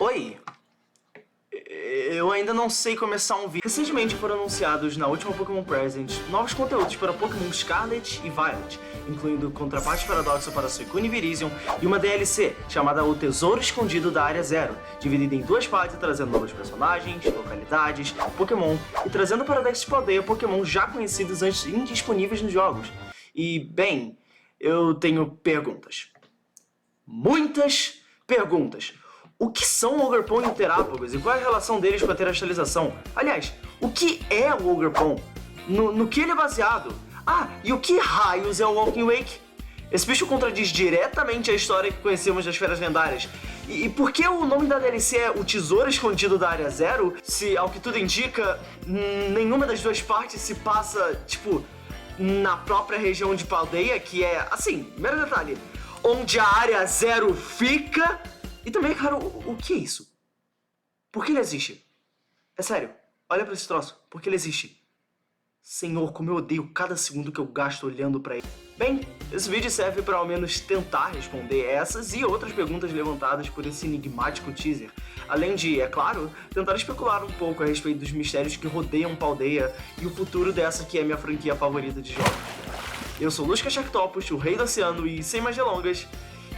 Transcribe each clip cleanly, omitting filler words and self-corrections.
Oi! Eu ainda não sei começar um vídeo. Recentemente foram anunciados na última Pokémon Present novos conteúdos para Pokémon Scarlet e Violet, incluindo Contraparte Paradoxo para Suicune e Virizion e uma DLC chamada O Tesouro Escondido da Área Zero, dividida em duas partes, trazendo novos personagens, localidades, Pokémon e trazendo para a Dex Aldeia Pokémon já conhecidos antes indisponíveis nos jogos. E, bem, eu tenho perguntas. Muitas perguntas. O que são Ogerpon e Terápagos e qual é a relação deles com a terrestrialização? Aliás, o que é o Ogerpon? No que ele é baseado? Ah, e o que raios é o Walking Wake? Esse bicho contradiz diretamente a história que conhecemos das Feras Lendárias. E por que o nome da DLC é O Tesouro Escondido da Área Zero, se, ao que tudo indica, nenhuma das duas partes se passa, tipo, na própria região de Paldeia, que é, assim, mero detalhe, onde a Área Zero fica? E também, cara, o que é isso? Por que ele existe? É sério, olha pra esse troço, por que ele existe? Senhor, como eu odeio cada segundo que eu gasto olhando pra ele. Bem, esse vídeo serve para ao menos tentar responder essas e outras perguntas levantadas por esse enigmático teaser. Além de, é claro, tentar especular um pouco a respeito dos mistérios que rodeiam Paldeia e o futuro dessa que é minha franquia favorita de jogos. Eu sou Lusca Sharktopus, o Rei do Oceano, e sem mais delongas,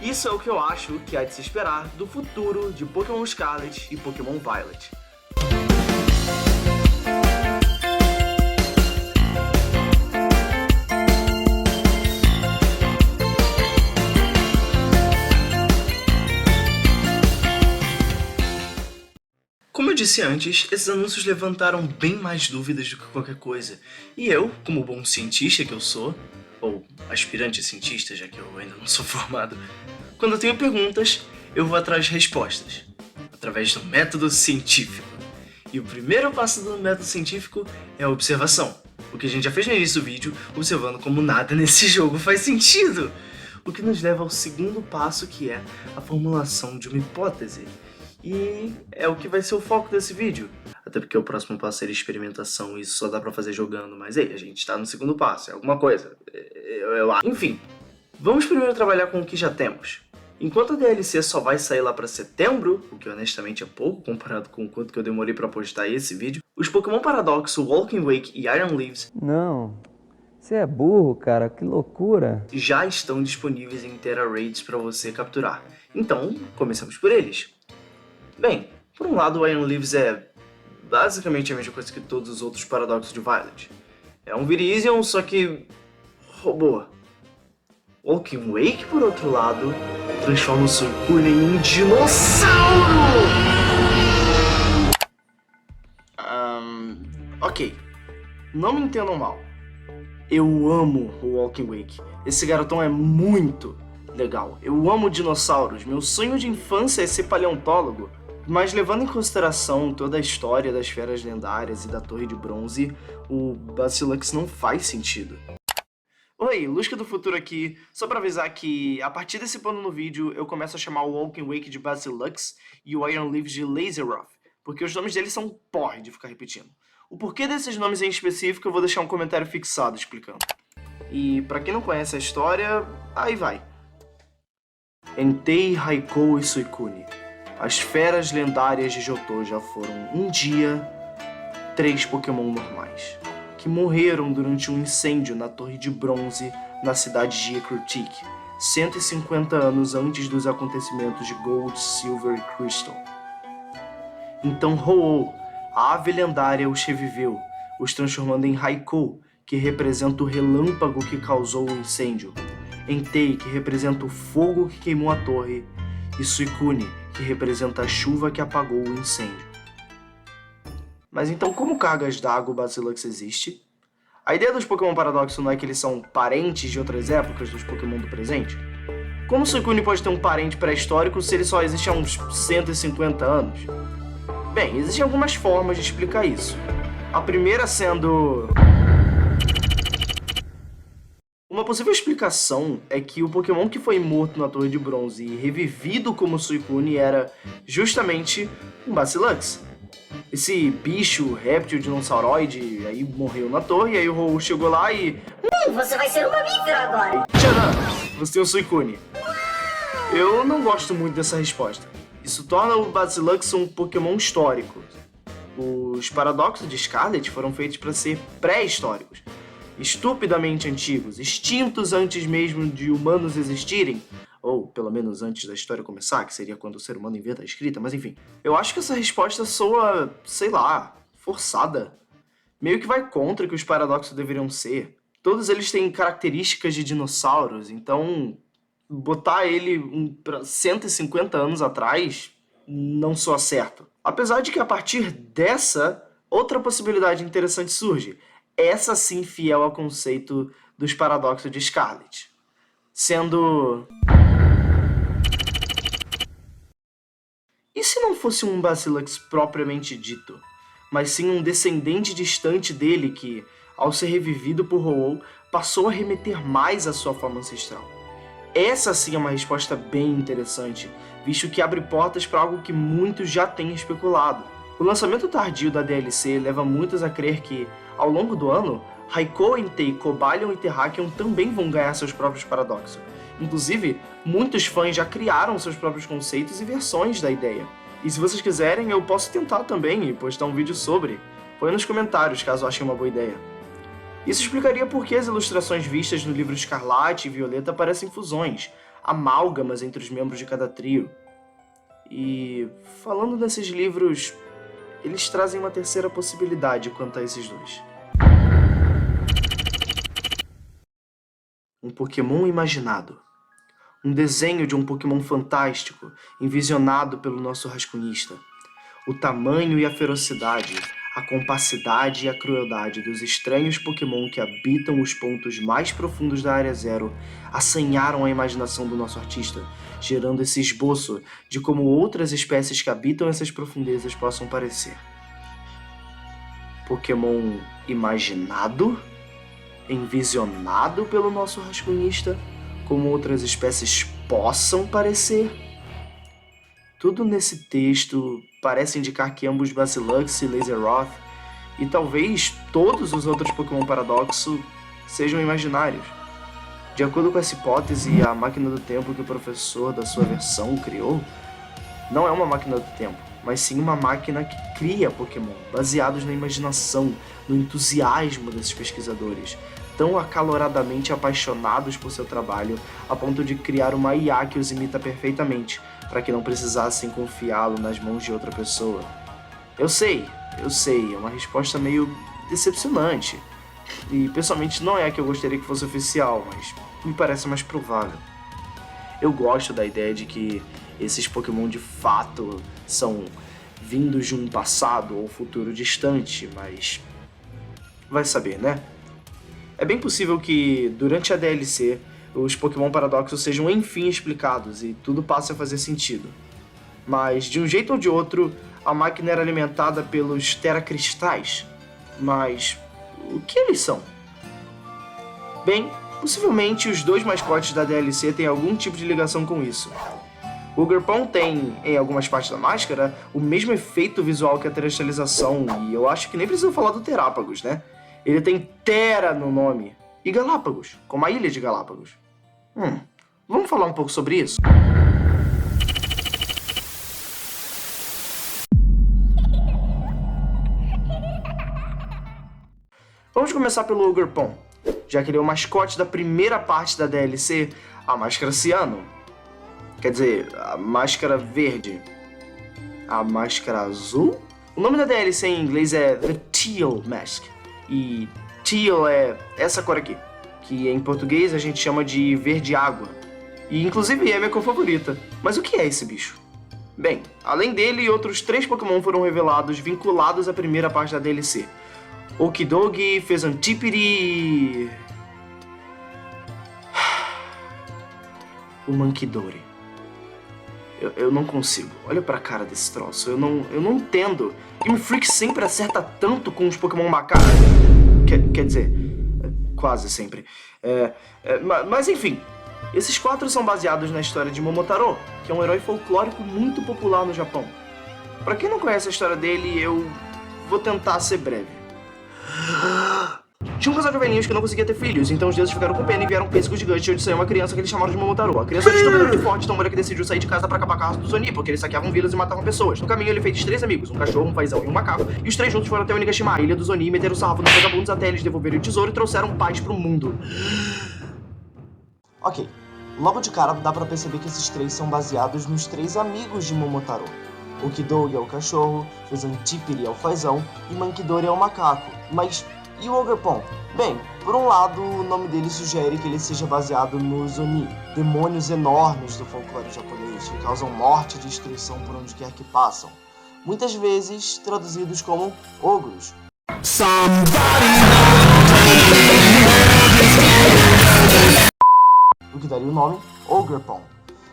isso é o que eu acho que há de se esperar do futuro de Pokémon Scarlet e Pokémon Violet. Como eu disse antes, esses anúncios levantaram bem mais dúvidas do que qualquer coisa. E eu, como bom cientista que eu sou, ou aspirante cientista, já que eu ainda não sou formado, quando eu tenho perguntas, eu vou atrás de respostas, através do método científico. E o primeiro passo do método científico é a observação, o que a gente já fez no início do vídeo, observando como nada nesse jogo faz sentido. O que nos leva ao segundo passo, que é a formulação de uma hipótese. E é o que vai ser o foco desse vídeo. Até porque o próximo passo seria experimentação e isso só dá pra fazer jogando. Mas aí, a gente tá no segundo passo, é alguma coisa. Enfim, vamos primeiro trabalhar com o que já temos. Enquanto a DLC só vai sair lá pra setembro, o que honestamente é pouco comparado com o quanto que eu demorei pra postar esse vídeo, os Pokémon Paradoxo, Walking Wake e Iron Leaves Não, você é burro, cara, que loucura. Já estão disponíveis em Tera Raids pra você capturar. Então, começamos por eles. Bem, por um lado o Iron Leaves é basicamente a mesma coisa que todos os outros Paradoxos de Violet. É um Virizion, só que robô. Walking Wake, por outro lado, transforma o Suicune em um dinossauro! Ok, não me entendam mal. Eu amo o Walking Wake. Esse garotão é muito legal. Eu amo dinossauros. Meu sonho de infância é ser paleontólogo. Mas levando em consideração toda a história das Feras Lendárias e da Torre de Bronze, o Bacillux não faz sentido. Oi, Lusca do Futuro aqui, só pra avisar que a partir desse ponto no vídeo eu começo a chamar o Walking Wake de Bacillux e o Iron Leaves de Lazeroth, porque os nomes deles são porre de ficar repetindo. O porquê desses nomes em específico eu vou deixar um comentário fixado explicando. E pra quem não conhece a história, aí vai. Entei, Raikou e Suicune. As feras lendárias de Johto já foram um dia 3 Pokémon normais, que morreram durante um incêndio na Torre de Bronze na cidade de Ecruteak, 150 anos antes dos acontecimentos de Gold, Silver e Crystal. Então Ho-Oh, a ave lendária, os reviveu, os transformando em Raikou, que representa o relâmpago que causou o incêndio, Entei, que representa o fogo que queimou a torre, e Suicune, que representa a chuva que apagou o incêndio. Mas então como cargas d'água o Bacillux existe? A ideia dos Pokémon Paradoxo não é que eles são parentes de outras épocas dos Pokémon do presente? Como Suicune pode ter um parente pré-histórico se ele só existe há uns 150 anos? Bem, existem algumas formas de explicar isso. A primeira sendo... Uma possível explicação é que o Pokémon que foi morto na Torre de Bronze e revivido como Suicune era justamente um Bacillux. Esse bicho, réptil, dinossauroide, aí morreu na torre, e aí o Ho chegou lá e... Você vai ser um mamífero agora! Tcharam! Você tem um Suicune. Eu não gosto muito dessa resposta. Isso torna o Basilux um Pokémon histórico. Os paradoxos de Scarlet foram feitos para ser pré-históricos, estupidamente antigos, extintos antes mesmo de humanos existirem, ou pelo menos antes da história começar, que seria quando o ser humano inventa a escrita, mas enfim. Eu acho que essa resposta soa, sei lá, forçada. Meio que vai contra o que os paradoxos deveriam ser. Todos eles têm características de dinossauros, então botar ele pra 150 anos atrás não soa certo. Apesar de que a partir dessa, outra possibilidade interessante surge. Essa sim fiel ao conceito dos paradoxos de Scarlet. Sendo... E se não fosse um Basilux propriamente dito, mas sim um descendente distante dele que, ao ser revivido por Ho-Oh, passou a remeter mais à sua forma ancestral? Essa sim é uma resposta bem interessante, visto que abre portas para algo que muitos já têm especulado. O lançamento tardio da DLC leva muitos a crer que, ao longo do ano, Raikou, Entei, Cobalion e Terrakion também vão ganhar seus próprios paradoxos. Inclusive, muitos fãs já criaram seus próprios conceitos e versões da ideia. E se vocês quiserem, eu posso tentar também e postar um vídeo sobre. Põe nos comentários caso achem uma boa ideia. Isso explicaria por que as ilustrações vistas no livro Escarlate e Violeta parecem fusões, amálgamas entre os membros de cada trio. E, falando desses livros, eles trazem uma terceira possibilidade quanto a esses dois. Um Pokémon imaginado. Um desenho de um Pokémon fantástico, envisionado pelo nosso rascunhista. O tamanho e a ferocidade, a compacidade e a crueldade dos estranhos Pokémon que habitam os pontos mais profundos da Área Zero assanharam a imaginação do nosso artista, gerando esse esboço de como outras espécies que habitam essas profundezas possam parecer. Pokémon imaginado? Envisionado pelo nosso rascunhista? Como outras espécies possam parecer? Tudo nesse texto parece indicar que ambos Basilux e Lazeroth, e talvez todos os outros Pokémon Paradoxo, sejam imaginários. De acordo com essa hipótese, a máquina do tempo que o professor da sua versão criou não é uma máquina do tempo, mas sim uma máquina que cria Pokémon, baseados na imaginação, no entusiasmo desses pesquisadores, tão acaloradamente apaixonados por seu trabalho, a ponto de criar uma IA que os imita perfeitamente, para que não precisassem confiá-lo nas mãos de outra pessoa. Eu sei, é uma resposta meio decepcionante. E pessoalmente não é a que eu gostaria que fosse oficial, mas me parece mais provável. Eu gosto da ideia de que esses Pokémon de fato são vindos de um passado ou futuro distante, mas vai saber, né? É bem possível que, durante a DLC, os Pokémon Paradoxos sejam enfim explicados e tudo passe a fazer sentido. Mas, de um jeito ou de outro, a máquina era alimentada pelos Terracristais. Mas o que eles são? Bem, possivelmente os dois mascotes da DLC têm algum tipo de ligação com isso. O Ugerpon tem, em algumas partes da máscara, o mesmo efeito visual que a terrestrialização, e eu acho que nem preciso falar do Terápagos, né? Ele tem Terra no nome. E Galápagos, como a ilha de Galápagos. Vamos falar um pouco sobre isso? Vamos começar pelo Ugerpon, já que ele é o mascote da primeira parte da DLC, a Máscara Ciano. Quer dizer, a Máscara Verde. A Máscara Azul? O nome da DLC em inglês é The Teal Mask. E teal é essa cor aqui, que em português a gente chama de verde água. E inclusive é minha cor favorita. Mas o que é esse bicho? Bem, além dele, outros 3 Pokémon foram revelados vinculados à primeira parte da DLC. Okidogi, Fezantipiri e... o Mankidori. Eu não consigo. Olha pra cara desse troço. Eu não entendo. Game Freak sempre acerta tanto com os Pokémon macacos. Quer dizer, quase sempre. Mas enfim, esses 4 são baseados na história de Momotaro, que é um herói folclórico muito popular no Japão. Pra quem não conhece a história dele, eu vou tentar ser breve. Tinha um casal de velhinhos que não conseguia ter filhos, então os deuses ficaram com pena e vieram um pêssego gigante onde saiu uma criança que eles chamaram de Momotaro. A criança era estupidamente forte, tão mulher que decidiu sair de casa pra acabar com a raça dos Oni, porque eles saqueavam vilas e matavam pessoas. No caminho ele fez 3 amigos, um cachorro, um paizão e um macaco, e os 3 juntos foram até Onigashima, a ilha dos Oni, e meteram sarrafo nos vagabundos até eles devolverem o tesouro e trouxeram paz pro mundo. Ok, logo de cara dá pra perceber que esses 3 são baseados nos 3 amigos de Momotaro. O Kidougi é o cachorro, o Zantípiri é o fazão e Mankidori é o macaco. Mas e o Ogerpon? Bem, por um lado, o nome dele sugere que ele seja baseado nos Oni, demônios enormes do folclore japonês que causam morte e destruição por onde quer que passam. Muitas vezes traduzidos como ogros. O que daria o nome Ogerpon.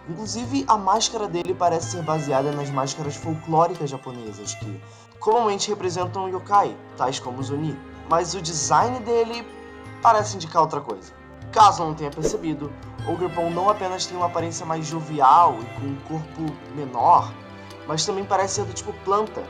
Inclusive, a máscara dele parece ser baseada nas máscaras folclóricas japonesas, que comumente representam yokai, tais como os Oni. Mas o design dele parece indicar outra coisa. Caso não tenha percebido, Ogerpon não apenas tem uma aparência mais jovial e com um corpo menor, mas também parece ser do tipo planta,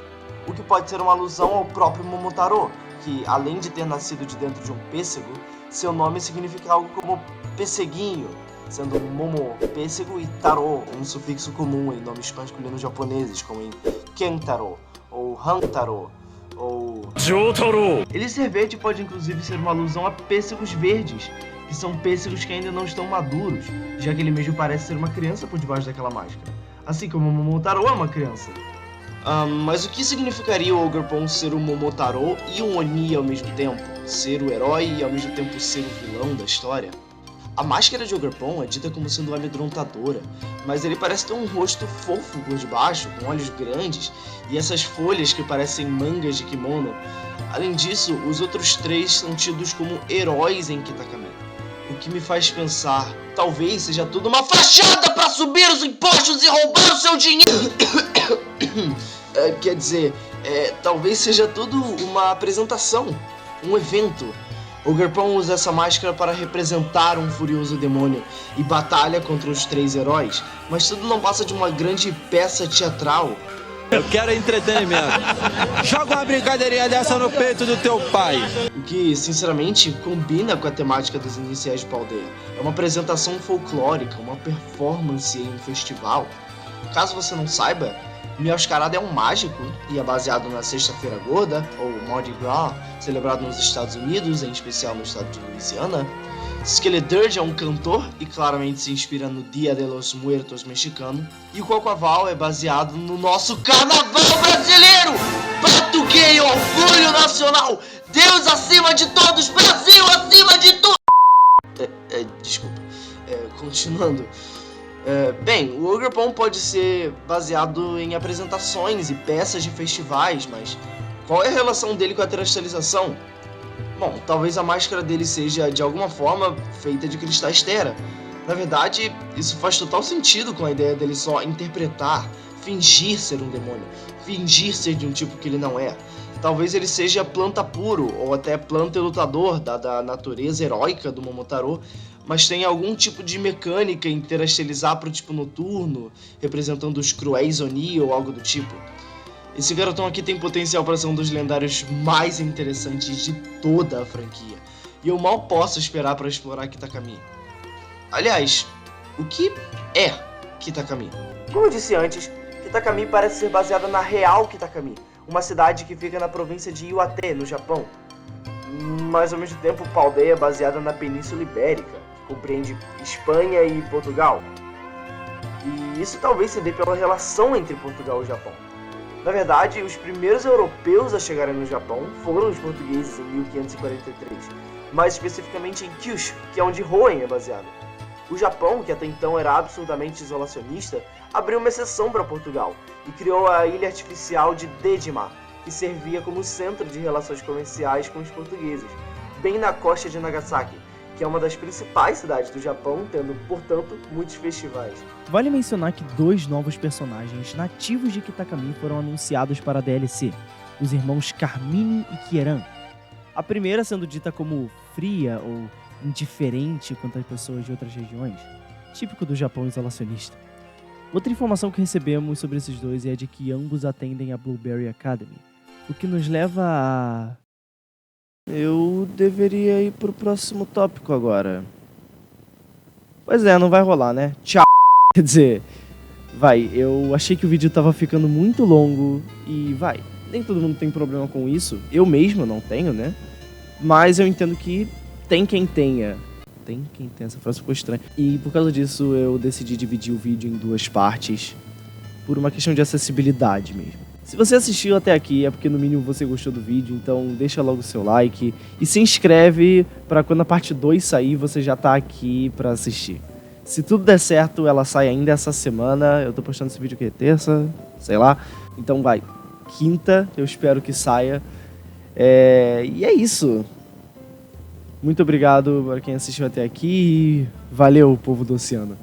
o que pode ser uma alusão ao próprio Momotaro, que além de ter nascido de dentro de um pêssego, seu nome significa algo como pesseguinho, sendo Momo pêssego e Taro um sufixo comum em nomes masculinos japoneses, como em Kentaro, ou Hantaro, ou Jotaro. Ele ser verde pode inclusive ser uma alusão a pêssegos verdes, que são pêssegos que ainda não estão maduros, já que ele mesmo parece ser uma criança por debaixo daquela máscara, assim como o Momotaro é uma criança. Mas o que significaria o Ogerpon ser um Momotaro e um Oni ao mesmo tempo? Ser o herói e ao mesmo tempo ser o vilão da história? A máscara de Ogerpon é dita como sendo amedrontadora, mas ele parece ter um rosto fofo por debaixo, com olhos grandes e essas folhas que parecem mangas de kimono. Além disso, os outros 3 são tidos como heróis em Kitakami, o que me faz pensar, talvez seja tudo uma fachada para subir os impostos e roubar o seu dinheiro. Quer dizer, talvez seja tudo uma apresentação, um evento. Ogerpon usa essa máscara para representar um furioso demônio e batalha contra os 3 heróis, mas tudo não passa de uma grande peça teatral. Eu quero entretenimento. Joga uma brincadeirinha dessa no peito do teu pai. O que, sinceramente, combina com a temática dos iniciais de Paldeia. É uma apresentação folclórica, uma performance em um festival. Caso você não saiba, Meowscarada é um mágico e é baseado na Sexta-feira Gorda, ou Mardi Gras, celebrado nos Estados Unidos, em especial no estado de Louisiana. Skeledirge é um cantor e claramente se inspira no Dia de los Muertos mexicano. E o Quaquaval é baseado no nosso carnaval brasileiro! Batuquei, orgulho nacional! Deus acima de todos, Brasil acima de tudo! Desculpa. Continuando. Bem, o Ogerpon pode ser baseado em apresentações e peças de festivais, mas qual é a relação dele com a terrestrialização? Bom, talvez a máscara dele seja, de alguma forma, feita de cristais Terra. Na verdade, isso faz total sentido com a ideia dele só interpretar, fingir ser um demônio, fingir ser de um tipo que ele não é. Talvez ele seja planta puro, ou até planta lutador, da natureza heróica do Momotaro, mas tem algum tipo de mecânica em terrestrializar para o tipo noturno, representando os cruéis Oni ou algo do tipo. Esse garotão aqui tem potencial para ser um dos lendários mais interessantes de toda a franquia, e eu mal posso esperar para explorar Kitakami. Aliás, o que é Kitakami? Como eu disse antes, Kitakami parece ser baseada na real Kitakami, uma cidade que fica na província de Iwate, no Japão. Mas ao mesmo tempo, Paldeia é baseada na Península Ibérica, que compreende Espanha e Portugal. E isso talvez se dê pela relação entre Portugal e Japão. Na verdade, os primeiros europeus a chegarem no Japão foram os portugueses em 1543, mais especificamente em Kyushu, que é onde Hoenn é baseado. O Japão, que até então era absurdamente isolacionista, abriu uma exceção para Portugal e criou a ilha artificial de Dejima, que servia como centro de relações comerciais com os portugueses, bem na costa de Nagasaki, que é uma das principais cidades do Japão, tendo, portanto, muitos festivais. Vale mencionar que 2 novos personagens nativos de Kitakami foram anunciados para a DLC, os irmãos Carmine e Kieran. A primeira sendo dita como fria ou indiferente quanto às pessoas de outras regiões, típico do Japão isolacionista. Outra informação que recebemos sobre esses 2 é a de que ambos atendem a Blueberry Academy, o que nos leva a Eu deveria ir pro próximo tópico agora. Pois é, não vai rolar, né? Tchau. Quer dizer, eu achei que o vídeo tava ficando muito longo e nem todo mundo tem problema com isso. Eu mesmo não tenho, né? Mas eu entendo que tem quem tenha. Tem quem tenha, essa frase ficou estranha. E por causa disso eu decidi dividir o vídeo em 2 partes. Por uma questão de acessibilidade mesmo. Se você assistiu até aqui é porque no mínimo você gostou do vídeo, então deixa logo o seu like. E se inscreve pra quando a parte 2 sair você já tá aqui pra assistir. Se tudo der certo, ela sai ainda essa semana. Eu tô postando esse vídeo aqui terça, sei lá. Então quinta, eu espero que saia. E é isso. Muito obrigado para quem assistiu até aqui e valeu, povo do oceano.